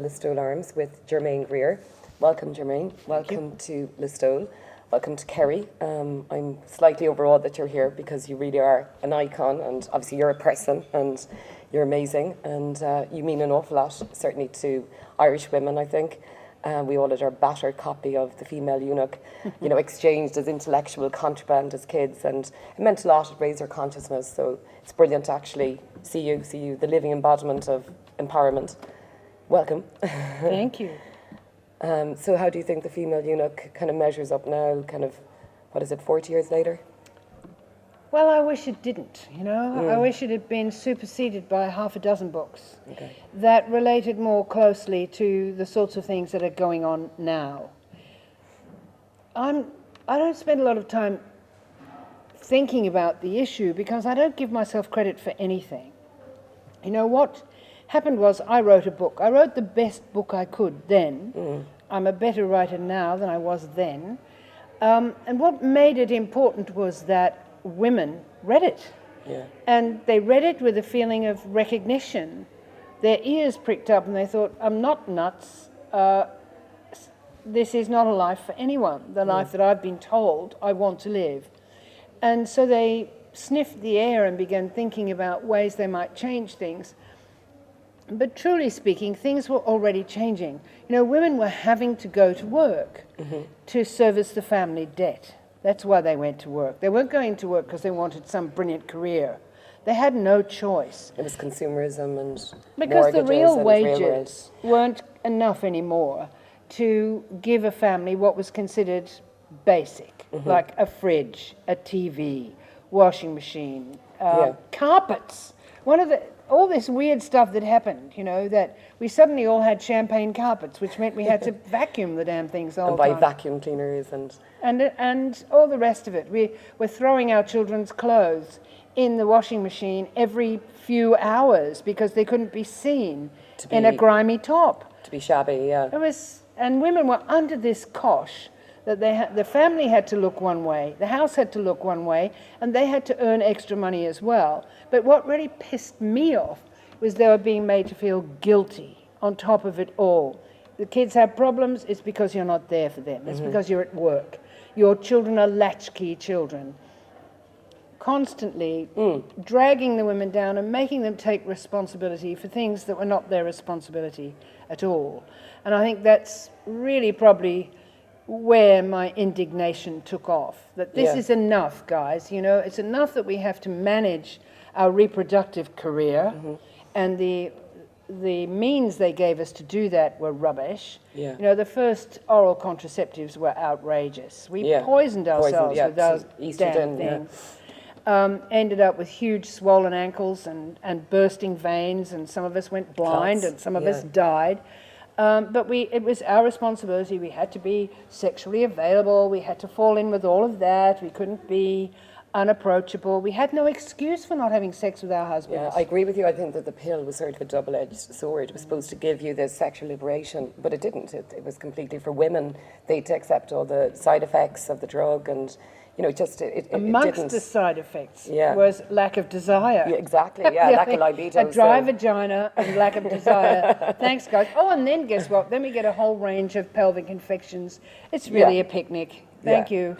Listowel Arms with Germaine Greer. Welcome, Germaine. Welcome to Listowel. Welcome to Kerry. I'm slightly overawed that you're here because you really are an icon, and obviously you're a person and you're amazing, and you mean an awful lot, certainly to Irish women, I think. We all had our battered copy of The Female Eunuch, exchanged as intellectual contraband as kids, and it meant a lot. It raised our consciousness, so it's brilliant to actually see you, the living embodiment of empowerment. Welcome. Thank you. So how do you think The Female Eunuch kind of measures up now, 40 years later? Well, I wish it didn't, I wish it had been superseded by half a dozen books that related more closely to the sorts of things that are going on now. I don't spend a lot of time thinking about the issue because I don't give myself credit for anything. What happened was I wrote a book. I wrote the best book I could then. I'm a better writer now than I was then. And what made it important was that women read it. Yeah. And they read it with a feeling of recognition. Their ears pricked up and they thought, I'm not nuts. This is not a life for anyone, the life that I've been told I want to live. And so they sniffed the air and began thinking about ways they might change things. But truly speaking, things were already changing. Women were having to go to work to service the family debt. That's why they went to work. They weren't going to work because they wanted some brilliant career. They had no choice. It was consumerism and because the real wages railroad weren't enough anymore to give a family what was considered basic, like a fridge, a TV, washing machine, carpets. All this weird stuff that happened, that we suddenly all had champagne carpets, which meant we had to vacuum the damn things all the time. And buy vacuum cleaners and all the rest of it. We were throwing our children's clothes in the washing machine every few hours because they couldn't be seen in a grimy top. To be shabby, yeah. And women were under this cosh that the family had to look one way, the house had to look one way, and they had to earn extra money as well. But what really pissed me off was they were being made to feel guilty on top of it all. The kids have problems, it's because you're not there for them. It's because you're at work. Your children are latchkey children. Constantly dragging the women down and making them take responsibility for things that were not their responsibility at all. And I think that's really probably where my indignation took off. That this is enough, guys. It's enough that we have to manage our reproductive career, and the means they gave us to do that were rubbish. Yeah. The first oral contraceptives were outrageous. We poisoned ourselves with those damn things. Ended up with huge swollen ankles and bursting veins, and some of us went blind and some of us died. But it was our responsibility. We had to be sexually available. We had to fall in with all of that. We couldn't be unapproachable. We had no excuse for not having sex with our husbands. Yeah, I agree with you. I think that the pill was sort of a double-edged sword. It was supposed to give you this sexual liberation, but it didn't. It was completely for women. They had to accept all the side effects of the drug, and amongst the side effects was lack of desire. Yeah, exactly, lack of libido. A dry vagina and lack of desire. Thanks, guys. Oh, and then guess what? Then we get a whole range of pelvic infections. It's really a picnic. Thank you.